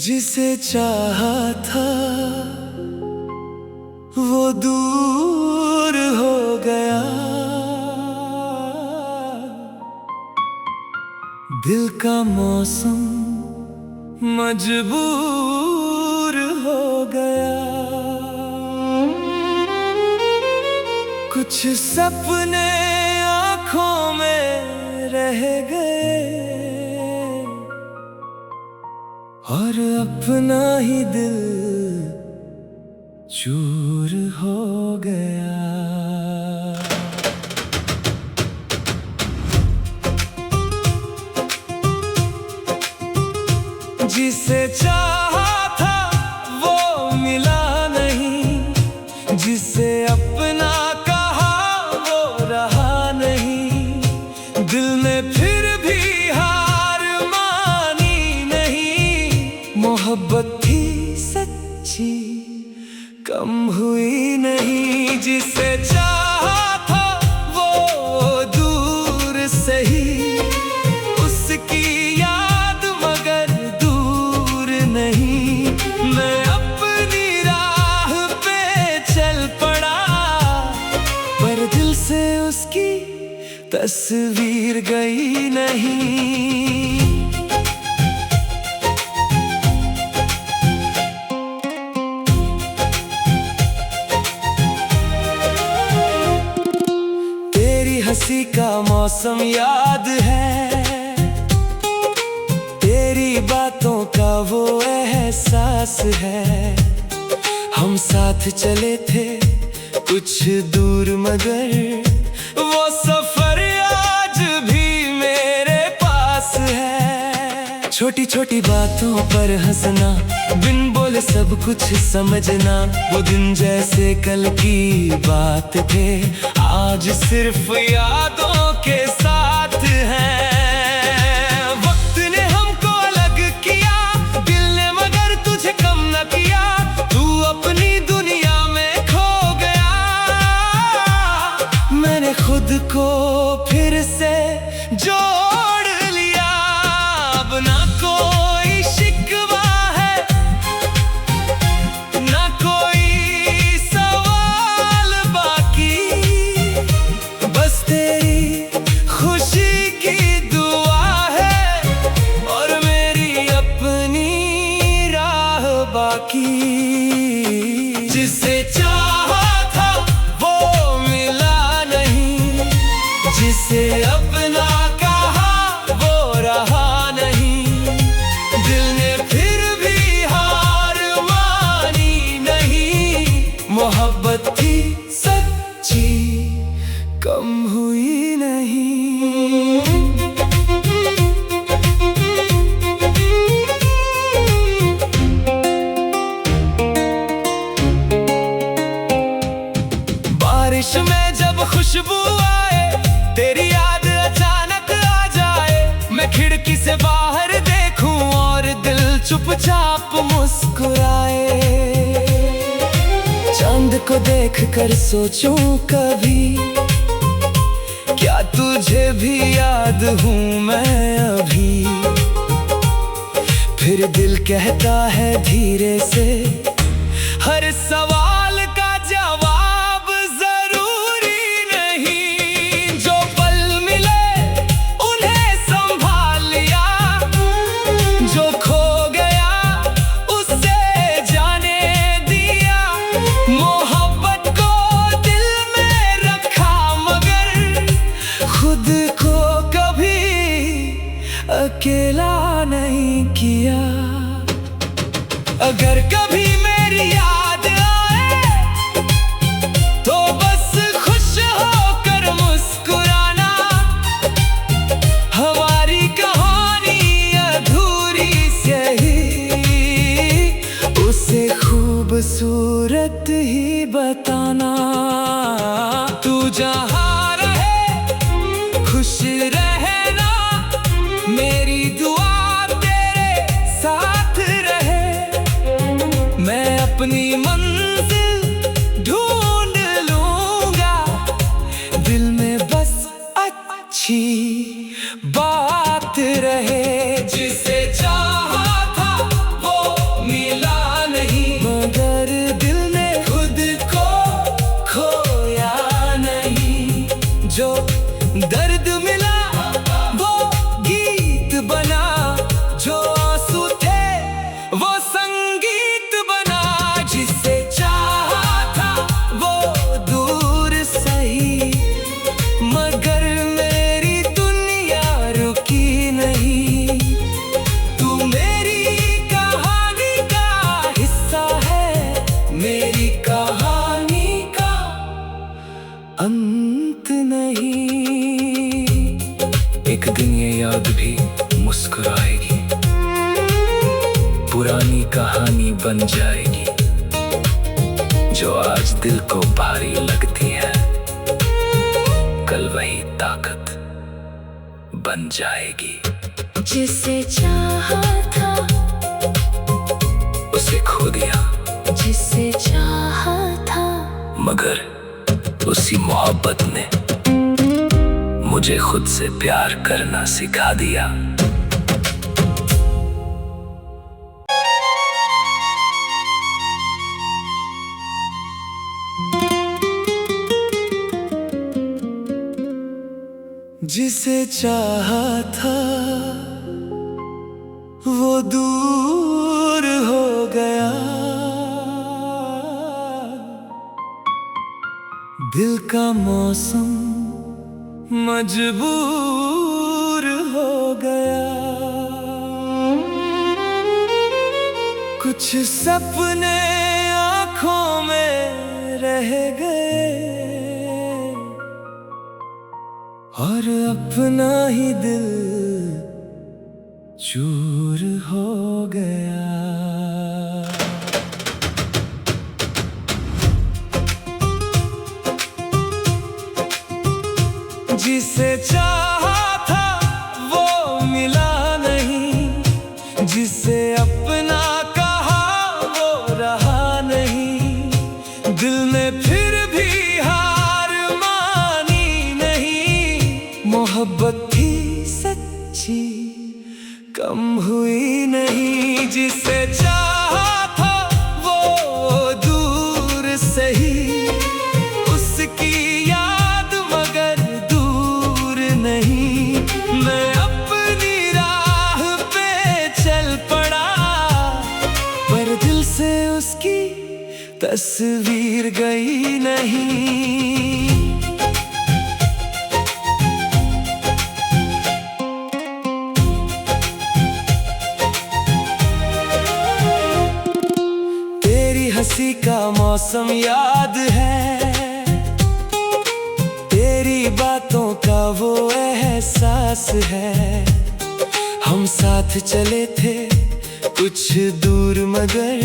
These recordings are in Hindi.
जिसे चाहा था वो दूर हो गया। दिल का मौसम मजबूर हो गया। कुछ सपने आँखों में रह गए और अपना ही दिल चूर हो गया। जिसे चाहा था वो मिला नहीं, जिसे अपना कहा वो रहा नहीं। दिल ने फिर भी हार मानी नहीं। मोहब्बत थी सच्ची कम हुई नहीं। जिसे चाहा था वो दूर सही, उसकी याद मगर दूर नहीं। मैं अपनी राह पे चल पड़ा पर दिल से उसकी तस्वीर गई नहीं। हंसी का मौसम याद है, तेरी बातों का वो एहसास है। हम साथ चले थे कुछ दूर मगर वो सफर आज भी मेरे पास है। छोटी छोटी बातों पर हंसना, बिन बोले सब कुछ समझना। वो दिन जैसे कल की बात थे, आज सिर्फ यादों के साथ हैं। वक्त ने हमको अलग किया, दिल ने मगर तुझे कम न किया। तू अपनी दुनिया में खो गया, मैंने खुद को फिर से जोड़ लिया। अब ना कोई शिकवा है, ना कोई सवाल बाकी। बस तेरी खुशी की दुआ है और मेरी अपनी राह बाकी। जिसे चाहा था वो मिला नहीं, जिसे अपना कहा वो रहा नहीं। दिल ने फिर भी हार मानी नहीं। मोहब्बत थी सच्ची कम हुई नहीं। बारिश में जब खुशबू आए, तेरी याद अचानक आ जाए। मैं खिड़की से बाहर देखूं और दिल चुपचाप मुस्कुराए। चांद को देखकर सोचूं कभी, क्या तुझे भी याद हूँ मैं अभी। फिर दिल कहता है धीरे से, हर सवाल का जवाब जरूरी नहीं। जो पल मिले उन्हें संभाल लिया, जो खो गया उससे जाने दिया। मोहब्बत को दिल में रखा मगर खुद को कभी अकेला नहीं किया। अगर कभी मेरी याद आए तो बस खुश होकर मुस्कुराना। हमारी कहानी अधूरी सही, उसे खूबसूरत ही बताना। तू जहाँ रहे खुश रहना, मेरी दुआ तेरे साथ रहे। मैं अपनी मंजिल ढूंढ लूंगा, दिल में बस अच्छी बात रहे। जिसे चाहा था वो अंत नहीं। एक दिन ये याद भी मुस्कुराएगी, पुरानी कहानी बन जाएगी। जो आज दिल को भारी लगती है, कल वही ताकत बन जाएगी। जिसे चाहा था उसे खो दिया, जिसे चाहा था, मगर उसी मोहब्बत ने मुझे खुद से प्यार करना सिखा दिया। जिसे चाहा था वो दूर हो गया, दिल का मौसम मजबूर हो गया। कुछ सपने आँखों में रह गए और अपना ही दिल चूर हो गया। जिसे चाहा था वो मिला नहीं, जिसे अपना कहा वो रहा नहीं। दिल ने फिर भी हार मानी नहीं, मोहब्बत थी सच्ची कम हुई नहीं। जिसे चाहा था वो दूर सही, उसकी याद मगर दूर नहीं। मैं अपनी राह पे चल पड़ा, पर दिल से उसकी तस्वीर गई नहीं। हंसी का मौसम याद है, तेरी बातों का वो एहसास है। हम साथ चले थे कुछ दूर, मगर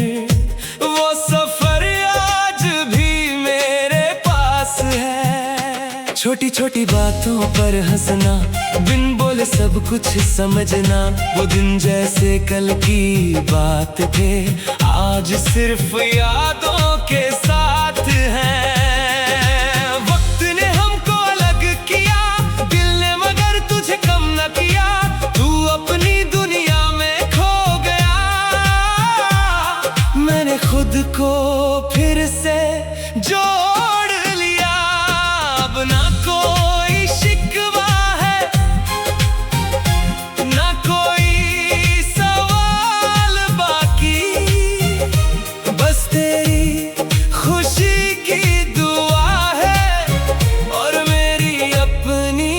वो सफर आज भी मेरे पास है। छोटी छोटी बातों पर हंसना, बिन बोले सब कुछ समझना, वो दिन जैसे कल की बात थे, आज सिर्फ यादों के साथ हैं। वक्त ने हमको अलग किया, दिल ने मगर तुझे कम न किया। तू अपनी दुनिया में खो गया, मैंने खुद को फिर से जोड़ लिया। अब ना कोई शिकवा है, ना कोई सवाल बाकी, बस तेरी खुशी की दुआ है और मेरी अपनी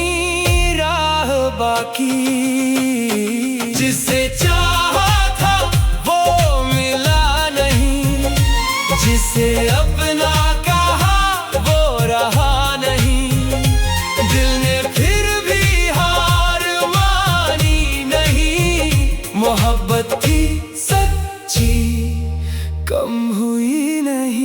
राह बाकी। जिसे चाहा था वो मिला नहीं, जिसे अपना कहा वो रहा नहीं। दिल ने फिर भी हार मानी नहीं, मोहब्बत थी सच्ची कम हुई नहीं।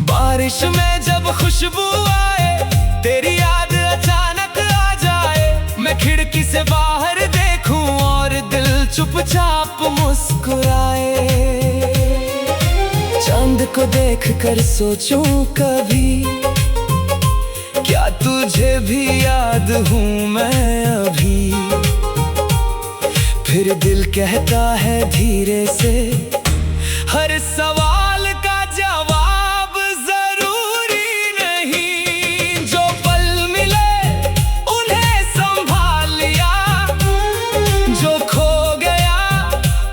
बारिश में जब खुशबू आए, तेरी याद अचानक आ जाए। मैं खिड़की से बाहर देखूं और दिल चुपचाप मुस्कुराए। चांद को देखकर सोचूं कभी, क्या तुझे भी याद हूँ मैं अभी। फिर दिल कहता है धीरे से, हर सवाल का जवाब जरूरी नहीं। जो पल मिले उन्हें संभाल लिया, जो खो गया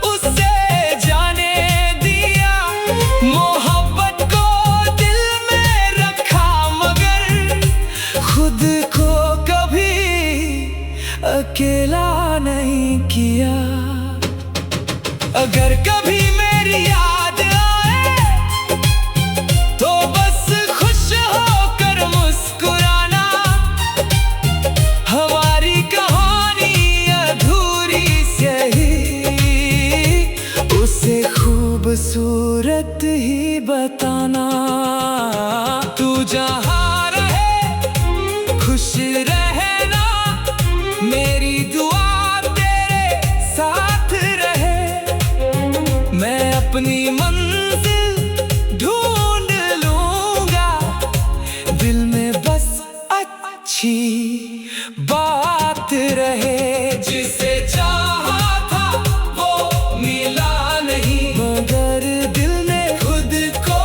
उससे जाने दिया। मोहब्बत को दिल में रखा, मगर खुद को कभी अकेला नहीं किया। अगर कभी मेरी याद आए तो बस खुश होकर मुस्कुराना। हमारी कहानी अधूरी सही, उसे खूबसूरत ही बताना। तू जहाँ रहे खुश रहना, मेरी दुआ तेरे साथ रहे। मैं अपनी मंजिल ढूंढ लूंगा, दिल में बस अच्छी बात रहे। जिसे चाहा था वो मिला नहीं, मगर दिल ने खुद को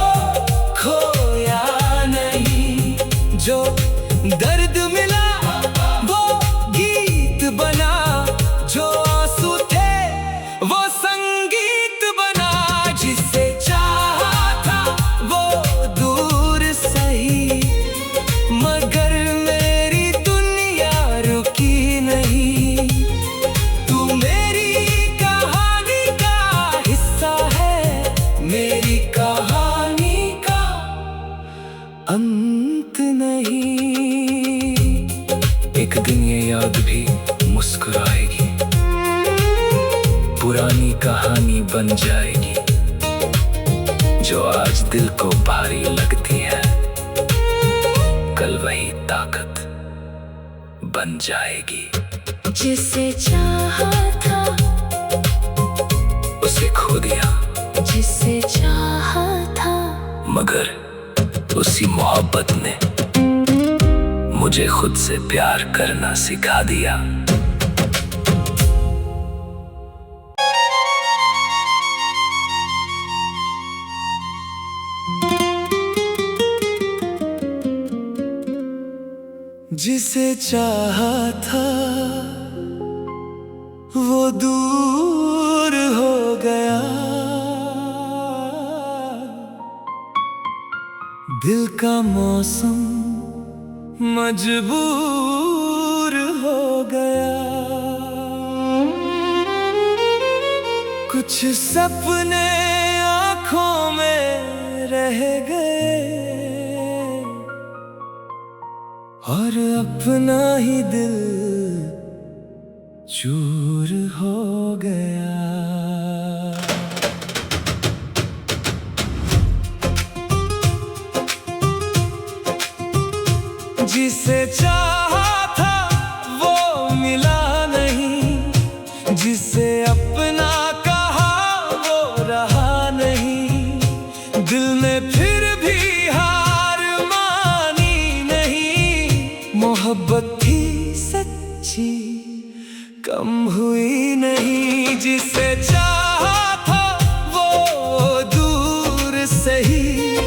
खोया नहीं। जो दर्द मिला वो गीत बना, जो आंसू थे वो संगीत बना। जिसे चाहा था वो दूर सही, मगर मेरी दुनिया रुकी नहीं। तू मेरी कहानी का हिस्सा है, मेरी कहानी का अंत नहीं। एक दिन ये याद भी मुस्कुराएगी, पुरानी कहानी बन जाएगी। जो आज दिल को भारी लगती है, कल वही ताकत बन जाएगी। जिसे चाहा था उसे खो दिया, जिसे चाहा था, मगर उसी मोहब्बत ने मुझे खुद से प्यार करना सिखा दिया। जिसे चाहा था वो दूर हो गया, दिल का मौसम मजबूर हो गया। कुछ सपने आँखों में रह गए और अपना ही दिल चूर हो गया। जिसे चाहा था वो मिला नहीं, जिसे अपना कहा वो रहा नहीं। दिल ने फिर भी हार मानी नहीं, मोहब्बत थी सच्ची कम हुई नहीं। जिसे चाहा था वो दूर सही,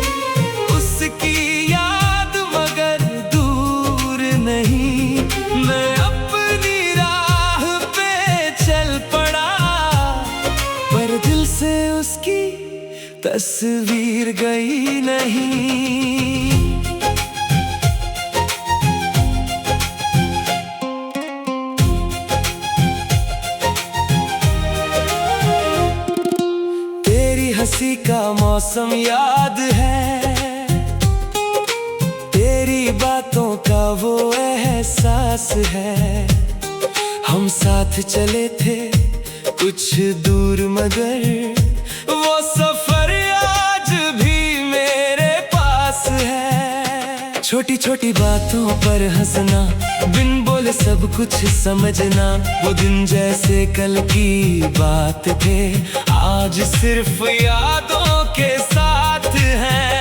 उसकी याद मगर दूर नहीं। मैं अपनी राह पे चल पड़ा, पर दिल से उसकी तस्वीर गई नहीं। हंसी का मौसम याद है, तेरी बातों का वो एहसास है। हम साथ चले थे कुछ दूर, मगर वो सफर आज भी मेरे पास है। छोटी छोटी बातों पर हंसना, बिन बोले सब कुछ समझना। वो दिन जैसे कल की बात थे, आज सिर्फ यादों के साथ हैं।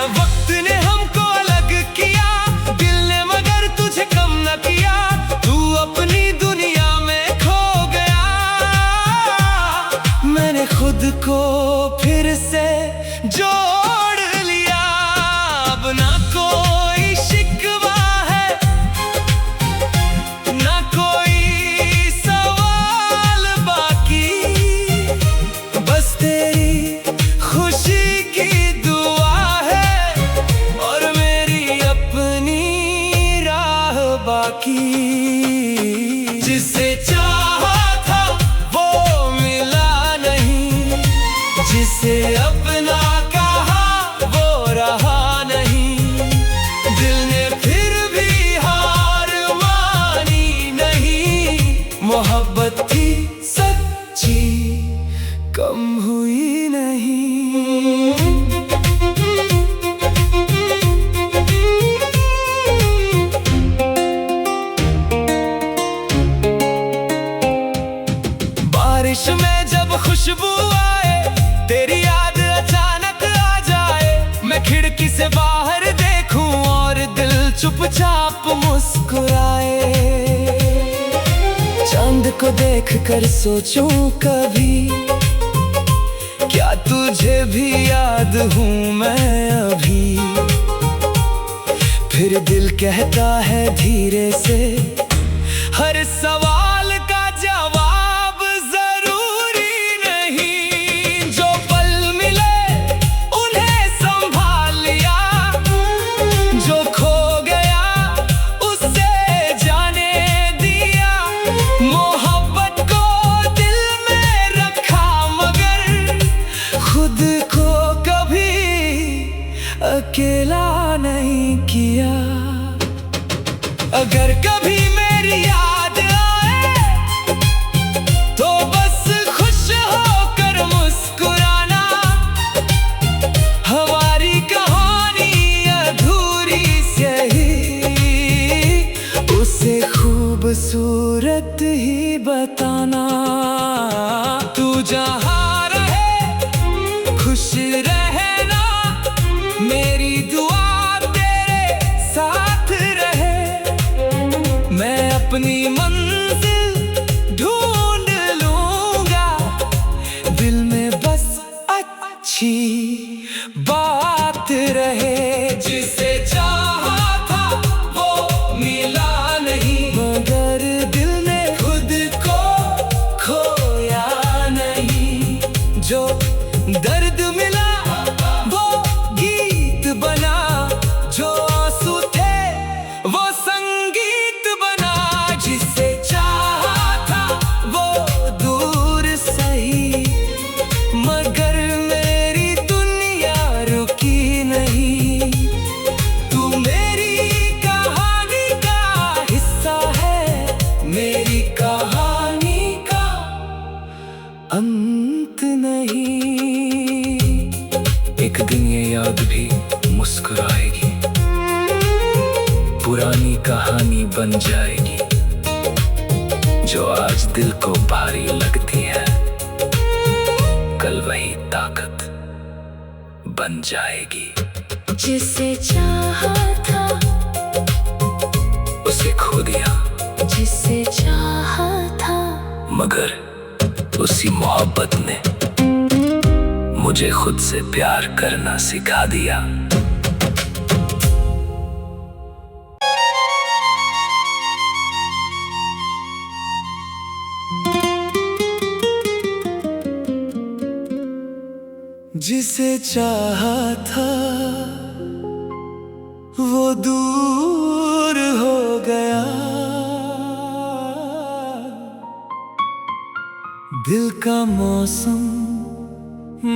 वक्त ने हमको अलग किया, दिल ने मगर तुझे कम न किया। तू अपनी दुनिया में खो गया, मैंने खुद को फिर से जोड़ लिया। अब ना कोई शिकवा है, ना कोई सवाल बाकी, बस तेरी खुशी की मोहब्बत थी सच्ची, कम हुई नहीं। बारिश में जब खुशबू आए, तेरी याद अचानक आ जाए, मैं खिड़की से बाहर देखूं और दिल चुपचाप मुस्कुराए। चांद को देखकर सोचूं कभी, क्या तुझे भी याद हूँ मैं अभी। फिर दिल कहता है धीरे से, हर सवाल का जवाब जरूरी नहीं। जो पल मिले उन्हें संभाल लिया, जो खो गया उससे जाने दिया। मोहब्बत को दिल में रखा मगर खुद को कभी अकेला नहीं किया। अगर कभी मेरी याद आए तो बस खुश होकर मुस्कुराना। हमारी कहानी अधूरी सही, उसे खूबसूरत ही बताना। तू जहाँ रहे खुश रहना, मेरी दुआ तेरे साथ रहे। मैं अपनी मंजिल ढूंढ लूंगा, दिल में बस अच्छी बात रहे। जिसे चाहा था वो मिला नहीं, मगर दिल ने खुद को खोया नहीं। जो दर्द मिला वो गीत बना, जो आंसू थे वो संगीत बना। जिसे चाहा था वो दूर सही, मगर मेरी दुनिया रुकी नहीं। तू मेरी कहानी का हिस्सा है, मेरी कहानी का अंत नहीं। एक दिन ये याद भी मुस्कुराएगी, पुरानी कहानी बन जाएगी। जो आज दिल को भारी लगती है, कल वही ताकत बन जाएगी। जिसे चाहा था उसे खो दिया, जिसे चाहा था, मगर उसी मोहब्बत ने मुझे खुद से प्यार करना सिखा दिया। जिसे चाहा था वो दूर हो गया, दिल का मौसम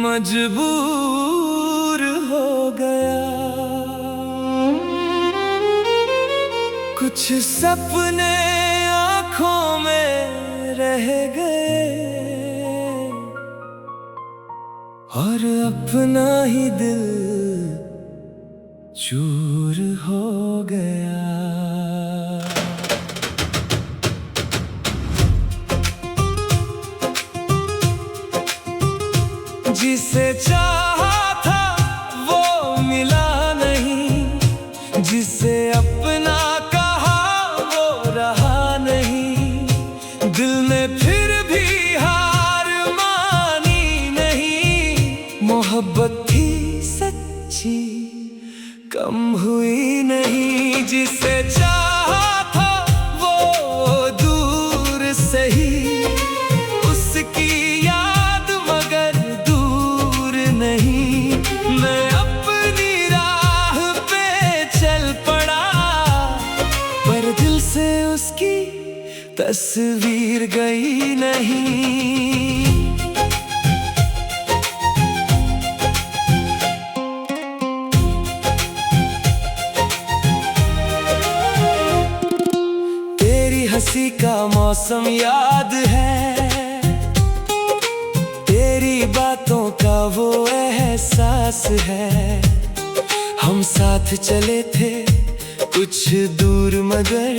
मजबूर हो गया। कुछ सपने आँखों में रह गए और अपना ही दिल चूर हो गया। जिसे चाहा था वो मिला नहीं, जिसे अपना कहा वो रहा नहीं। दिल ने फिर भी हार मानी नहीं, मोहब्बत थी सच्ची कम हुई नहीं। जिसे चाहा था वो दूर सही, उसकी याद मगर दूर नहीं। मैं अपनी राह पे चल पड़ा, पर दिल से उसकी तस्वीर गई नहीं। हंसी का मौसम याद है, तेरी बातों का वो एहसास है। हम साथ चले थे कुछ दूर, मगर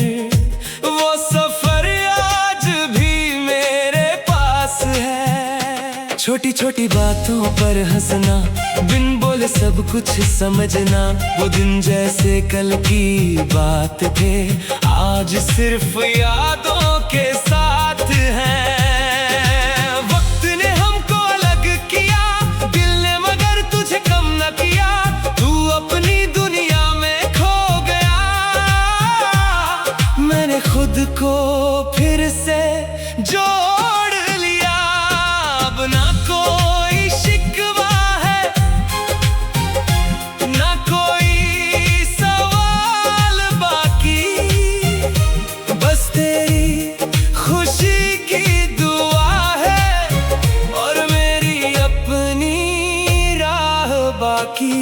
वो सफर आज भी मेरे पास है। छोटी छोटी बातों पर हंसना, बिन बोले सब कुछ समझना, वो दिन जैसे कल की बात थे, आज सिर्फ यादों के साथ हैं। वक्त ने हमको अलग किया, दिल ने मगर तुझे कम न किया। तू अपनी दुनिया में खो गया, मैंने खुद को फिर से जोड़ लिया। अब ना कोई शिकवा है, ना कोई सवाल बाकी, बस तेरी खुशी की दुआ है और मेरी अपनी राह बाकी।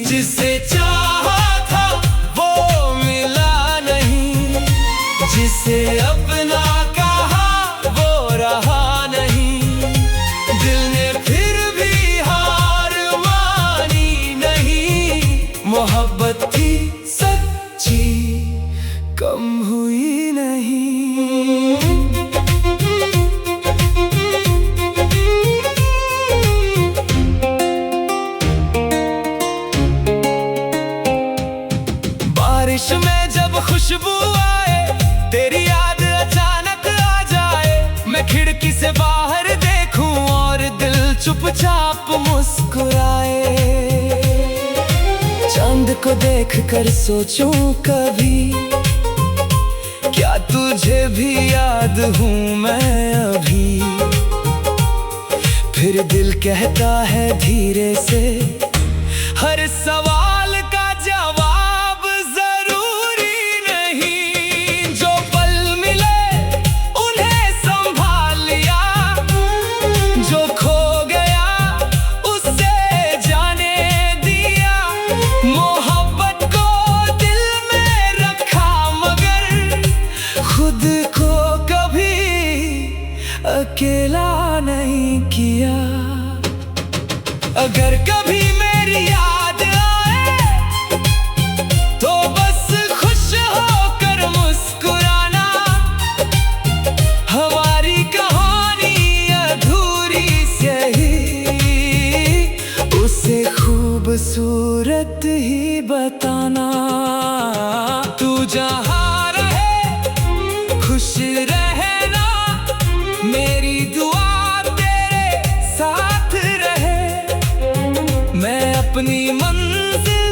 जिसे चाहा था वो मिला नहीं, जिसे अपना कहा वो रहा नहीं। दिल ने फिर भी हार मानी नहीं, मोहब्बत थी सच्ची, कम हुई नहीं। बारिश में जब खुशबू आए, तेरी याद अचानक आ जाए। मैं खिड़की से बाहर देखूं और दिल चुपचाप मुस्कुराए। चांद को देखकर सोचूं कभी, क्या तुझे भी याद हूँ मैं अभी। फिर दिल कहता है धीरे से, हर सवाल का जवाब जरूरी नहीं। जो पल मिले उन्हें संभाल लिया, जो खो गया उससे जाने दिया। मोहब्बत को दिल में रखा मगर खुद को कभी अकेला नहीं किया। अगर कभी मेरी याद आए तो बस खुश होकर मुस्कुराना। हमारी कहानी अधूरी से ही, उसे खूबसूरत ही बताना। तू जहाँ रहे खुश रहना, मेरी दुआ तेरे साथ रहे। मैं अपनी मंजिल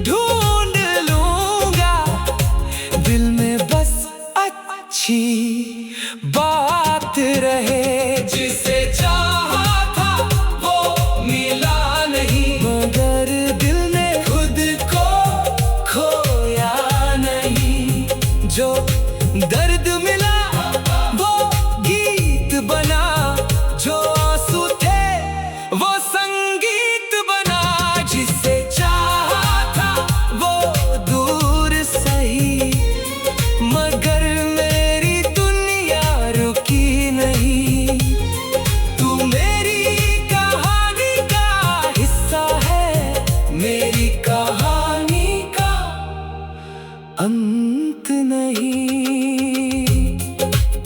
ढूंढ लूंगा, दिल में बस अच्छी बात रहे। जिसे चाहा था वो मिला नहीं, मगर दिल ने खुद को खोया नहीं। जो दर्द मिला वो गीत बना, जो आंसू थे वो संगीत बना। जिसे चाहा था वो दूर सही, मगर मेरी दुनिया रुकी नहीं। तू मेरी कहानी का हिस्सा है, मेरी कहानी का अंत नहीं।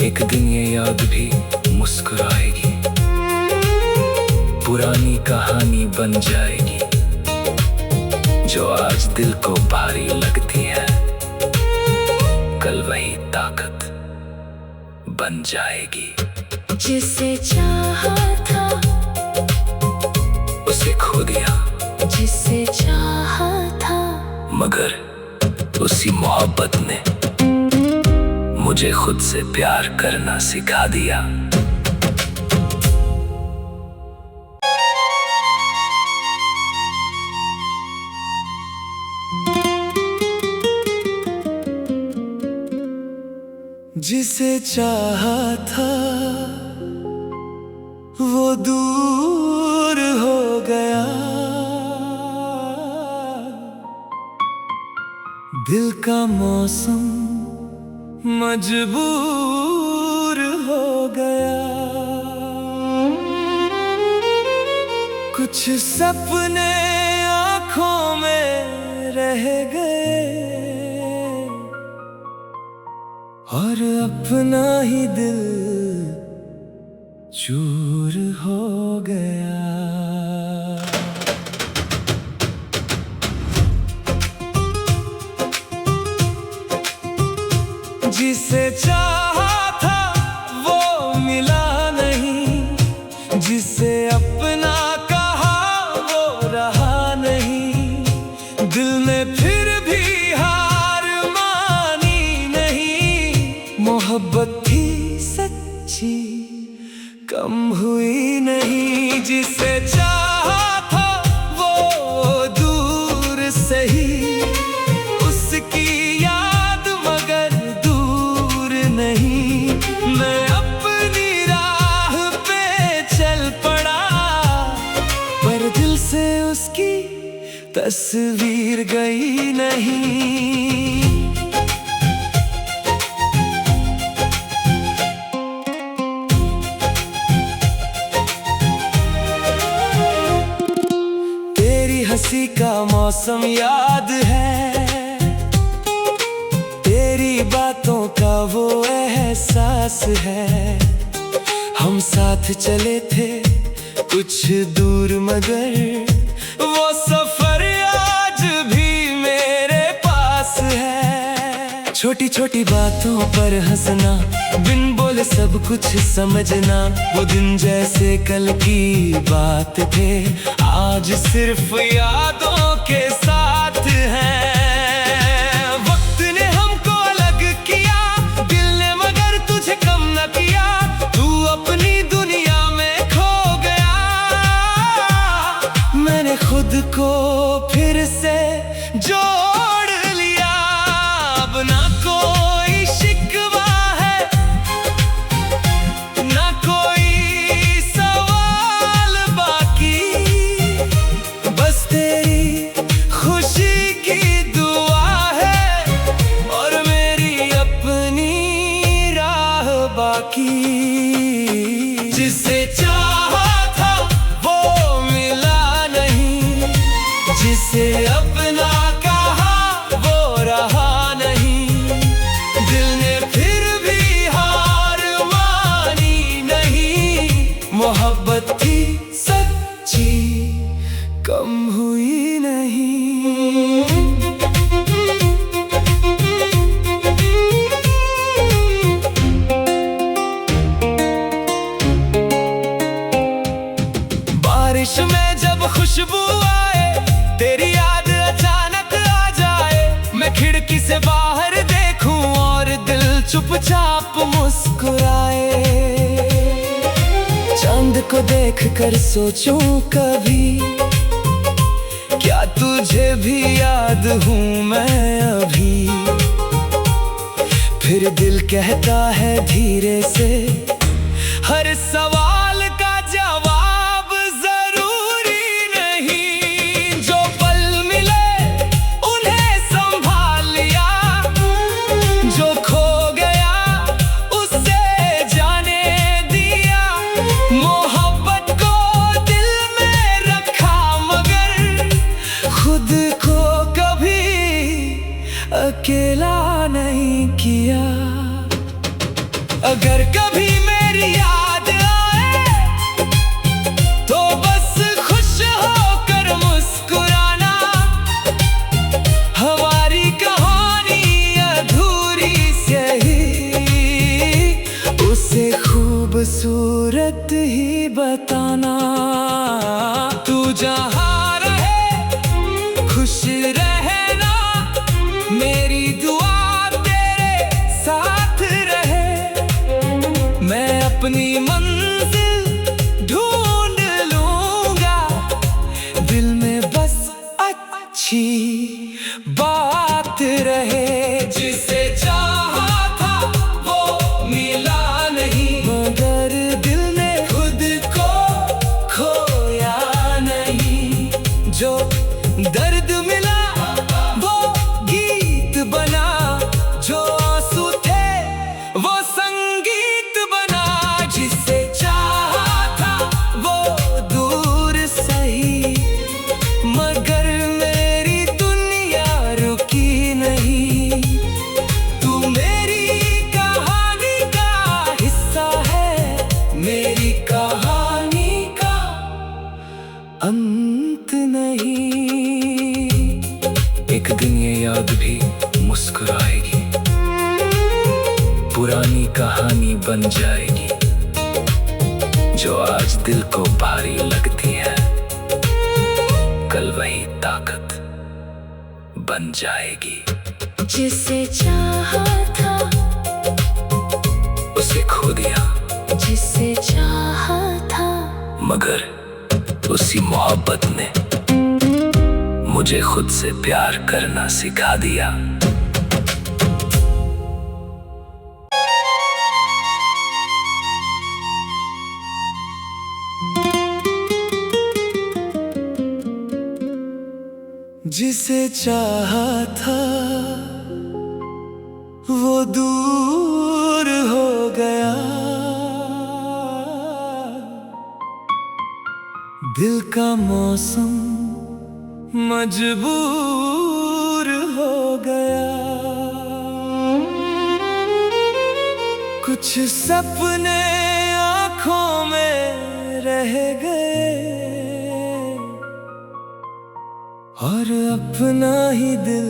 एक दिन ये याद भी मुस्कुराएगी, पुरानी कहानी बन जाएगी। जो आज दिल को भारी लगती है, कल वही ताकत बन जाएगी। जिसे चाहा था उसे खो दिया, जिसे चाहा था, मगर उसी मोहब्बत ने मुझे खुद से प्यार करना सिखा दिया। जिसे चाहा था वो दूर हो गया, दिल का मौसम मजबूर हो गया। कुछ सपने आँखों में रह गए और अपना ही दिल चूर हो गया। जिसे चाहा था वो मिला नहीं, जिसे अपना कहा वो रहा नहीं। दिल ने फिर भी हार मानी नहीं, मोहब्बत थी सच्ची कम हुई नहीं। जिसे चाहा था वो दूर सही, उसकी याद मगर दूर नहीं। मैं अपनी राह पे चल पड़ा, पर दिल से उसकी तस्वीर गई नहीं। हंसी का मौसम याद है, तेरी बातों का वो एहसास है। हम साथ चले थे कुछ दूर मगर वो सफर आज भी मेरे पास है। छोटी छोटी बातों पर हंसना, बिन बोले सब कुछ समझना, वो दिन जैसे कल की बात थे आज सिर्फ यादों के साथ हैं। वक्त ने हमको अलग किया, दिल ने मगर तुझे कम न किया। तू अपनी दुनिया में खो गया, मैंने खुद को फिर से जोड़ लिया। अब ना कोई शिकवा है, ना कोई सवाल बाकी, बस तेरी खुशी की दुआ है और मेरी अपनी राह बाकी। जिसे चाहा था वो मिला नहीं, जिसे अपना कहा वो रहा नहीं। दिल ने फिर भी हार मानी नहीं, मोहब्बत थी सच्ची कम हुई नहीं। बारिश में जब खुशबू आए, तेरी याद अचानक आ जाए। मैं खिड़की से बाहर देखूं और दिल चुपचाप मुस्कुराए। चांद को देखकर सोचूं कभी, क्या तुझे भी याद हूँ मैं अभी। फिर दिल कहता है धीरे से, हर सवाल का जवाब जरूरी नहीं। जो पल मिले उन्हें संभाल लिया, जो खो गया उससे जाने दिया। मोहब्बत को दिल में रखा मगर खुद को कभी अकेला नहीं किया। अगर कभी मेरी याद आए तो बस खुश होकर मुस्कुराना। हमारी कहानी अधूरी से ही, उसे खूबसूरत ही बताना। तू जहाँ रहे खुश रहना, मेरी दुआ तेरे साथ रहे। मैं अपनी मंजिल ढूंढ लूंगा, दिल में बस अच्छी बात रहे। जिसे चाहा था वो मिला नहीं, मगर दिल ने खुद को खोया नहीं। जो दर्द मिला वो गीत बना, जो आंसू थे पुरानी कहानी बन जाएगी जो आज दिल को भारी लगती है, कल वही ताकत बन जाएगी। जिसे चाहा था उसे खो दिया, जिसे चाहा था मगर उसी मोहब्बत ने मुझे खुद से प्यार करना सिखा दिया। जिसे चाहा था वो दूर हो गया, दिल का मौसम मजबूर हो गया। कुछ सपने आँखों में रह गए और अपना ही दिल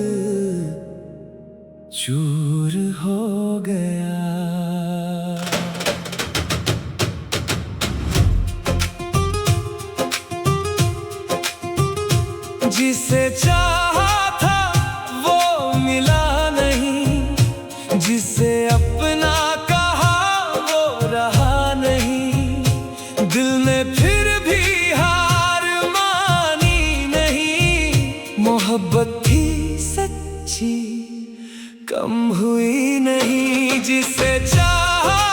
चूर हो गया। जिसे चाहा था वो मिला नहीं, जिसे अपना कहा वो रहा नहीं। दिल ने फिर भी हार मानी नहीं, मोहब्बत थी सच्ची कम हुई नहीं। जिसे चाहा